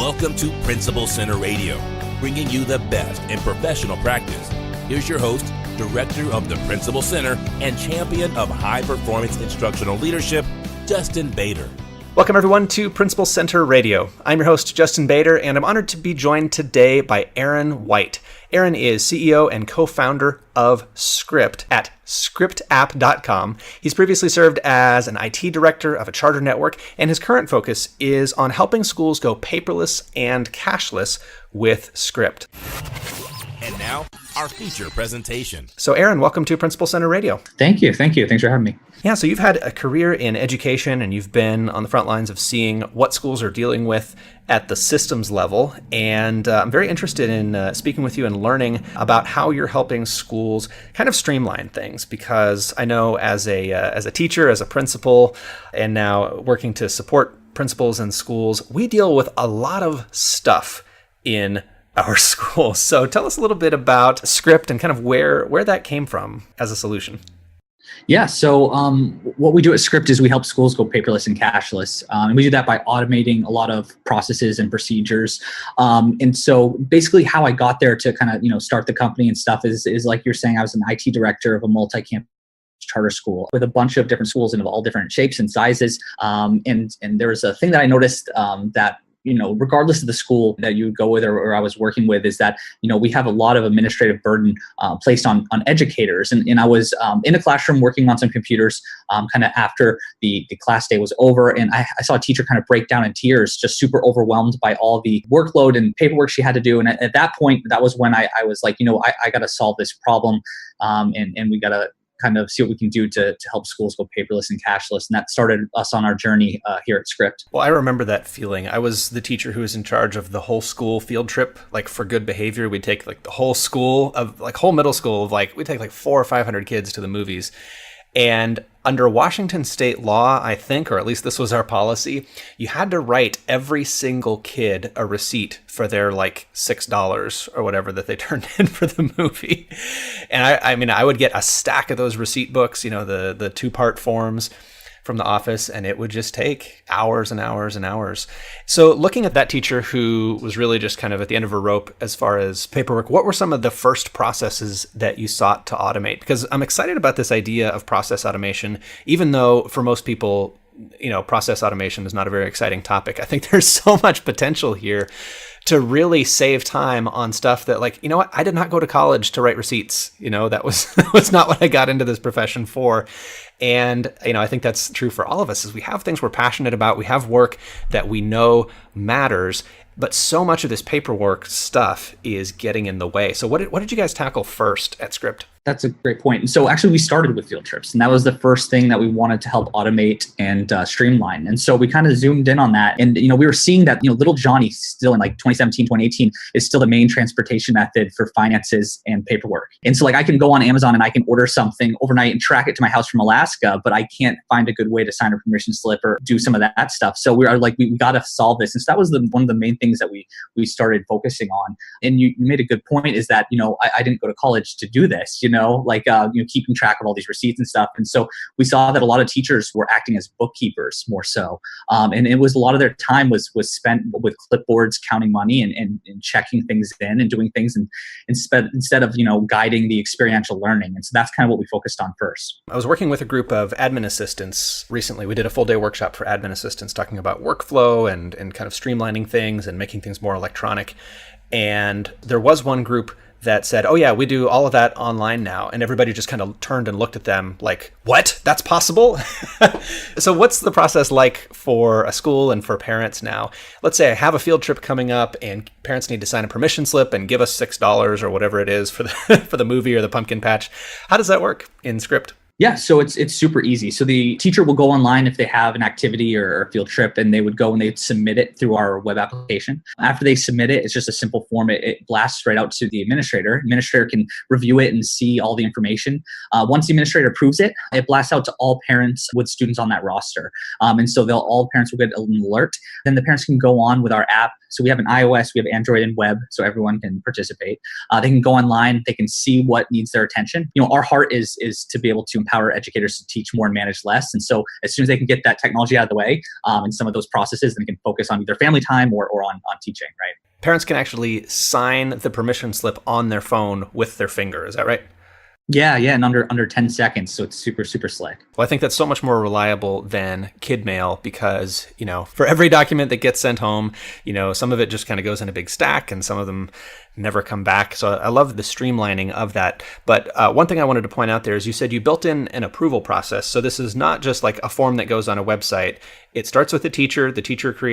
Welcome to Principal Center Radio, bringing you the best in professional practice. Here's your host, Director of the Principal Center and Champion of High Performance Instructional Leadership, Justin Baeder. Welcome everyone to Principal Center Radio. I'm your host, Justin Baeder, and I'm honored to be joined today by Aaron White. Aaron is CEO and co-founder of Script at scriptapp.com. He's previously served as an IT director of a charter network, and his current focus is on helping schools go paperless and cashless with Script. And now, our feature presentation. So Aaron, welcome to Principal Center Radio. Thank you. Thanks for having me. Yeah, so you've had a career in education and you've been on the front lines of seeing what schools are dealing with at the systems level. And I'm very interested in speaking with you and learning about how you're helping schools kind of streamline things, because I know as a teacher, as a principal, and now working to support principals in schools, we deal with a lot of stuff in our schools. So tell us a little bit about Script and kind of where that came from as a solution. Yeah, so what we do at Script is we help schools go paperless and cashless. And we do that by automating a lot of processes and procedures. And so basically how I got there to kind of, start the company and stuff is like you're saying, I was an IT director of a multi-campus charter school with a bunch of different schools and of all different shapes and sizes. And there was a thing that I noticed that regardless of the school that you would go with or I was working with, is that, we have a lot of administrative burden placed on educators. And I was in a classroom working on some computers kind of after the class day was over. And I saw a teacher kind of break down in tears, just super overwhelmed by all the workload and paperwork she had to do. And at that point, that was when I was like, I got to solve this problem and we got to kind of see what we can do to help schools go paperless and cashless. And that started us on our journey here at Script. Well, I remember that feeling. I was the teacher who was in charge of the whole school field trip, like for good behavior. We'd take like the whole school of like whole middle school of like, we'd take like 400 or 500 kids to the movies. And under Washington state law, I think, or at least this was our policy, you had to write every single kid a receipt for their like $6 or whatever that they turned in for the movie. And I would get a stack of those receipt books, the 2-part forms from the office, and it would just take hours and hours and hours. So looking at that teacher who was really just kind of at the end of her rope as far as paperwork, what were some of the first processes that you sought to automate? Because I'm excited about this idea of process automation, even though for most people, process automation is not a very exciting topic. I think there's so much potential here to really save time on stuff that, like, I did not go to college to write receipts. That was not what I got into this profession for. And, I think that's true for all of us, is we have things we're passionate about. We have work that we know matters, but so much of this paperwork stuff is getting in the way. So what did you guys tackle first at Script? That's a great point. And so actually we started with field trips, and that was the first thing that we wanted to help automate and streamline. And so we kind of zoomed in on that. And, we were seeing that, little Johnny still in like 2017, 2018 is still the main transportation method for finances and paperwork. And so like I can go on Amazon and I can order something overnight and track it to my house from Alaska, but I can't find a good way to sign a permission slip or do some of that stuff. So we are like, we got to solve this. And so that was one of the main things that we started focusing on. And you made a good point, is that, I didn't go to college to do this, keeping track of all these receipts and stuff. And so we saw that a lot of teachers were acting as bookkeepers more so. And it was a lot of their time was spent with clipboards, counting money and checking things in and doing things instead of, guiding the experiential learning. And so that's kind of what we focused on first. I was working with a group of admin assistants recently. We did a full day workshop for admin assistants talking about workflow and kind of streamlining things and making things more electronic. And there was one group that said, oh yeah, we do all of that online now. And everybody just kind of turned and looked at them like, what? That's possible? So what's the process like for a school and for parents now? Let's say I have a field trip coming up and parents need to sign a permission slip and give us $6 or whatever it is for the for the movie or the pumpkin patch. How does that work in Script? Yeah, so it's super easy. So the teacher will go online if they have an activity or a field trip, and they would go and they'd submit it through our web application. After they submit it, it's just a simple form. It blasts right out to the administrator. Administrator can review it and see all the information. Once the administrator approves it, it blasts out to all parents with students on that roster. And so all parents will get an alert. Then the parents can go on with our app. So we have an iOS, we have Android and web, so everyone can participate. They can go online, they can see what needs their attention. Our heart is to be able to empower educators to teach more and manage less. And so as soon as they can get that technology out of the way and some of those processes, then they can focus on either family time or on teaching, right? Parents can actually sign the permission slip on their phone with their finger. Is that right? Yeah, in under 10 seconds. So it's super, super slick. Well, I think that's so much more reliable than kid mail because, for every document that gets sent home, some of it just kind of goes in a big stack and some of them never come back. So I love the streamlining of that. But one thing I wanted to point out there is you said you built in an approval process. So this is not just like a form that goes on a website. It starts with the teacher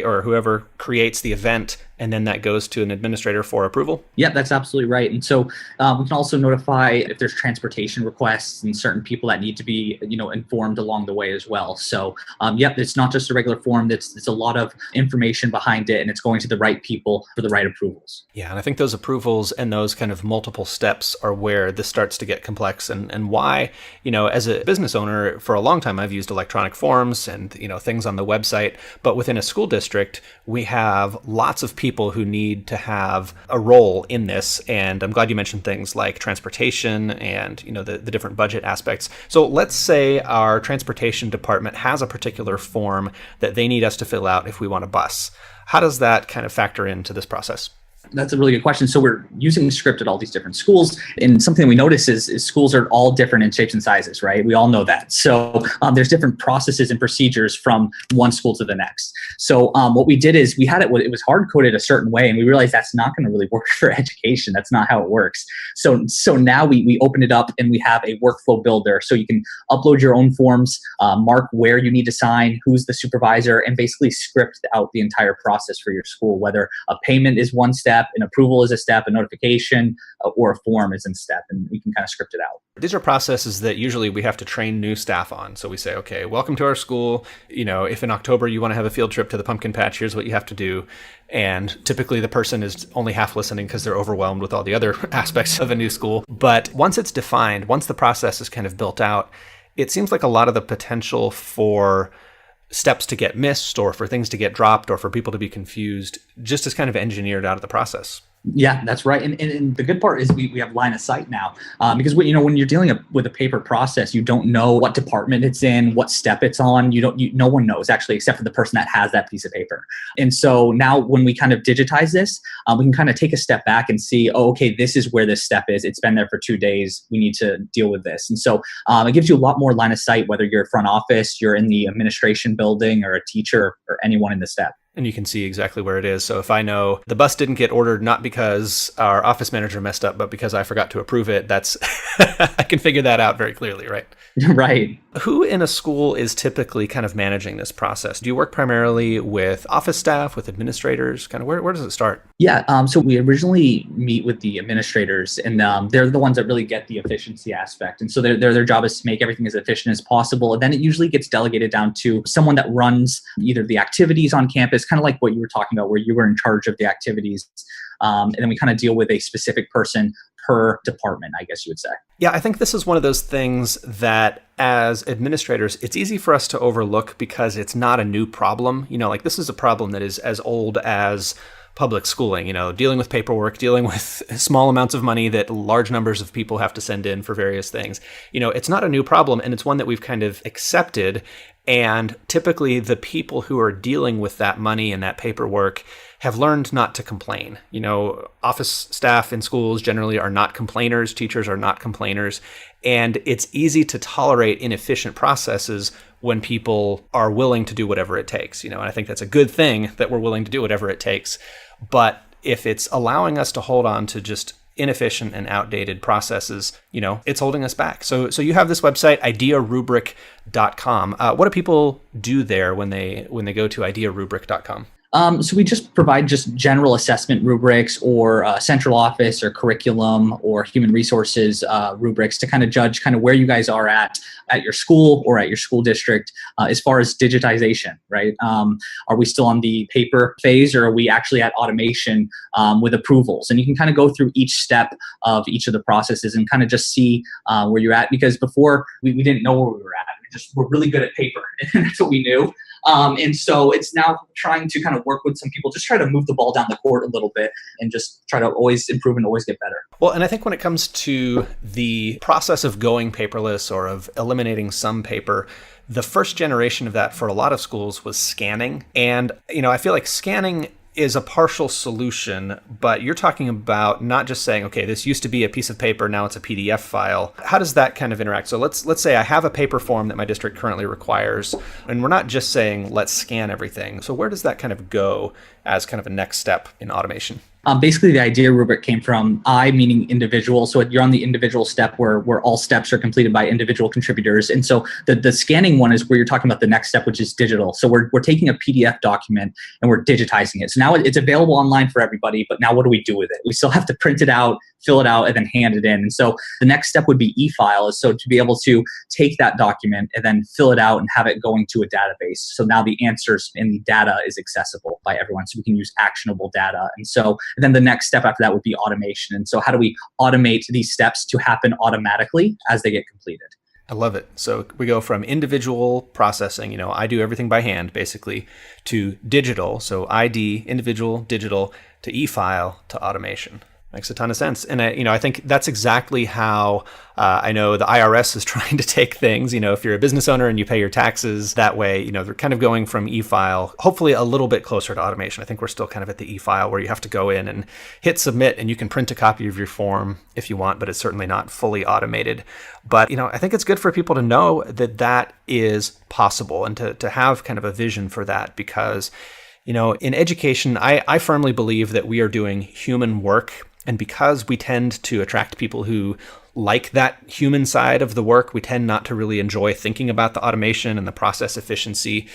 or whoever creates the event, and then that goes to an administrator for approval? Yeah, that's absolutely right. And so we can also notify if there's transportation requests and certain people that need to be, informed along the way as well. So it's not just a regular form. It's a lot of information behind it, and it's going to the right people for the right approvals. Yeah, and I think those approvals and those kind of multiple steps are where this starts to get complex and why, as a business owner for a long time, I've used electronic forms and, things on the website. But within a school district, we have lots of people who need to have a role in this. And I'm glad you mentioned things like transportation and, the different budget aspects. So let's say our transportation department has a particular form that they need us to fill out if we want a bus. How does that kind of factor into this process? That's a really good question. So we're using Script at all these different schools. And something we notice is schools are all different in shapes and sizes, right? We all know that. So there's different processes and procedures from one school to the next. So what we did is it was hard coded a certain way, and we realized that's not going to really work for education. That's not how it works. So now we open it up and we have a workflow builder. So you can upload your own forms, mark where you need to sign, who's the supervisor, and basically script out the entire process for your school, whether a payment is one step, an approval is a step, a notification, or a form is in step, and we can kind of script it out. These are processes that usually we have to train new staff on. So we say, okay, welcome to our school. If in October you want to have a field trip to the pumpkin patch, here's what you have to do. And typically the person is only half listening because they're overwhelmed with all the other aspects of a new school. But once it's defined, once the process is kind of built out, it seems like a lot of the potential for steps to get missed or for things to get dropped or for people to be confused just is kind of engineered out of the process. Yeah, that's right. And the good part is we have line of sight now because when you're dealing with a paper process, you don't know what department it's in, what step it's on. No one knows actually, except for the person that has that piece of paper. And so now when we kind of digitize this, we can kind of take a step back and see, okay, this is where this step is. It's been there for 2 days. We need to deal with this. And so it gives you a lot more line of sight, whether you're front office, you're in the administration building, or a teacher, or anyone in the step. And you can see exactly where it is. So if I know the bus didn't get ordered, not because our office manager messed up, but because I forgot to approve it, that's I can figure that out very clearly, right? Right. Who in a school is typically kind of managing this process? Do you work primarily with office staff, with administrators? Kind of where does it start? Yeah. So we originally meet with the administrators, and they're the ones that really get the efficiency aspect. And so their job is to make everything as efficient as possible. And then it usually gets delegated down to someone that runs either the activities on campus, kind of like what you were talking about, where you were in charge of the activities. And then we kind of deal with a specific person per department, I guess you would say. Yeah, I think this is one of those things that as administrators, it's easy for us to overlook because it's not a new problem. This is a problem that is as old as public schooling, dealing with paperwork, dealing with small amounts of money that large numbers of people have to send in for various things. It's not a new problem, and it's one that we've kind of accepted. And typically the people who are dealing with that money and that paperwork have learned not to complain. Office staff in schools generally are not complainers. Teachers are not complainers. And it's easy to tolerate inefficient processes when people are willing to do whatever it takes. And I think that's a good thing that we're willing to do whatever it takes. But if it's allowing us to hold on to just inefficient and outdated processes, it's holding us back. So you have this website, idearubric.com. What do people do there when they go to idearubric.com? So we just provide just general assessment rubrics or central office or curriculum or human resources rubrics to kind of judge kind of where you guys are at your school or at your school district as far as digitization, right? Are we still on the paper phase, or are we actually at automation with approvals? And you can kind of go through each step of each of the processes and kind of just see where you're at, because before we didn't know where we were at. we're really good at paper. And that's what we knew. And so it's now trying to kind of work with some people, just try to move the ball down the court a little bit and just try to always improve and always get better. Well, and I think when it comes to the process of going paperless or of eliminating some paper, the first generation of that for a lot of schools was scanning. And, I feel like scanning is a partial solution, but you're talking about not just saying, okay, this used to be a piece of paper, now it's a PDF file. How does that kind of interact? So let's say I have a paper form that my district currently requires, and we're not just saying, let's scan everything. So where does that kind of go as kind of a next step in automation? Basically, the idea rubric came from I, meaning individual. So you're on the individual step where all steps are completed by individual contributors. And so the scanning one is where you're talking about the next step, which is digital. So we're taking a PDF document and we're digitizing it. So now it's available online for everybody, but now what do we do with it? We still have to print it out, fill it out, and then hand it in. And so the next step would be e-file. So to be able to take that document and then fill it out and have it going to a database. So now the answers in the data is accessible by everyone. So we can use actionable data. And so then the next step after that would be automation. And so how do we automate these steps to happen automatically as they get completed? I love it. So we go from individual processing, I do everything by hand basically, to digital. So ID, individual, digital, to e-file, to automation. Makes a ton of sense. And I think that's exactly how I know the IRS is trying to take things. If you're a business owner and you pay your taxes that way, they're kind of going from e-file, hopefully a little bit closer to automation. I think we're still kind of at the e-file where you have to go in and hit submit, and you can print a copy of your form if you want, but it's certainly not fully automated. But, I think it's good for people to know that is possible and to have kind of a vision for that, because, in education, I firmly believe that we are doing human work. And because we tend to attract people who like that human side of the work, we tend not to really enjoy thinking about the automation and the process efficiency.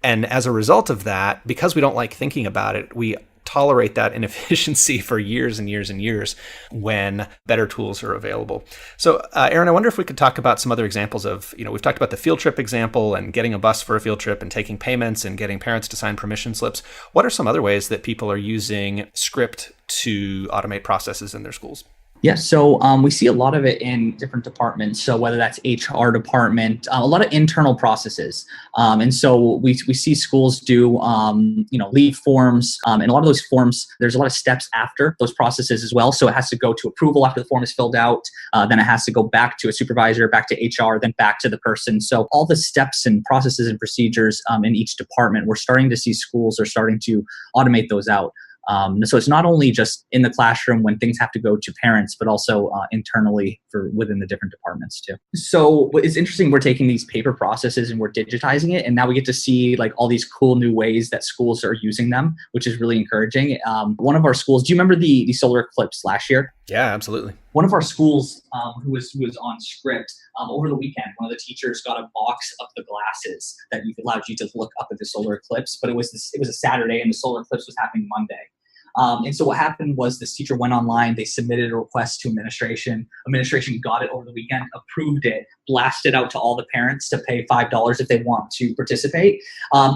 And as a result of that, because we don't like thinking about it, we tolerate that inefficiency for years and years and years when better tools are available. So, Aaron, I wonder if we could talk about some other examples of, we've talked about the field trip example and getting a bus for a field trip and taking payments and getting parents to sign permission slips. What are some other ways that people are using script to automate processes in their schools? Yeah, so we see a lot of it in different departments. So whether that's HR department, a lot of internal processes. And so we see schools do, leave forms. And a lot of those forms, there's a lot of steps after those processes as well. So it has to go to approval after the form is filled out. Then it has to go back to a supervisor, back to HR, then back to the person. So all the steps and processes and procedures in each department, we're starting to see schools are starting to automate those out. So it's not only just in the classroom when things have to go to parents, but also internally for within the different departments too. So it's interesting, we're taking these paper processes and we're digitizing it. And now we get to see like all these cool new ways that schools are using them, which is really encouraging. One of our schools, do you remember the solar eclipse last year? Yeah, absolutely. One of our schools who was on script over the weekend, one of the teachers got a box of the glasses that allowed you to look up at the solar eclipse. But it was a Saturday and the solar eclipse was happening Monday. And so what happened was this teacher went online, they submitted a request to administration. Administration got it over the weekend, approved it, blasted out to all the parents to pay $5 if they want to participate.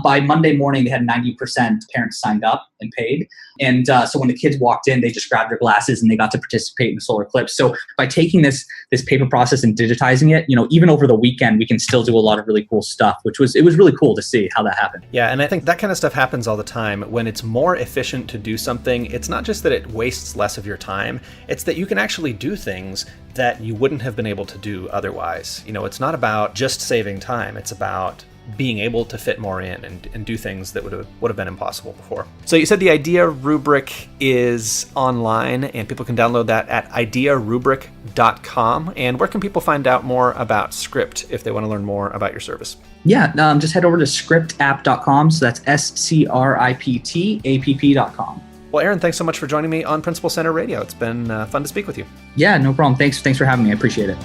By Monday morning, they had 90% parents signed up and paid. And so when the kids walked in, they just grabbed their glasses and they got to participate in the solar eclipse. So by taking this paper process and digitizing it, even over the weekend, we can still do a lot of really cool stuff, it was really cool to see how that happened. Yeah, and I think that kind of stuff happens all the time. When it's more efficient to do something, it's not just that it wastes less of your time, it's that you can actually do things that you wouldn't have been able to do otherwise. It's not about just saving time, it's about being able to fit more in and do things that would have been impossible before. So you said the Idea Rubric is online and people can download that at idearubric.com. And where can people find out more about Script if they want to learn more about your service? Yeah, just head over to scriptapp.com. So that's scriptapp.com. Well, Aaron, thanks so much for joining me on Principal Center Radio. It's been fun to speak with you. Yeah, no problem. Thanks for having me. I appreciate it.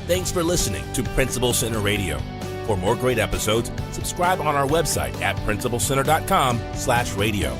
Thanks for listening to Principal Center Radio. For more great episodes, subscribe on our website at principalcenter.com/radio.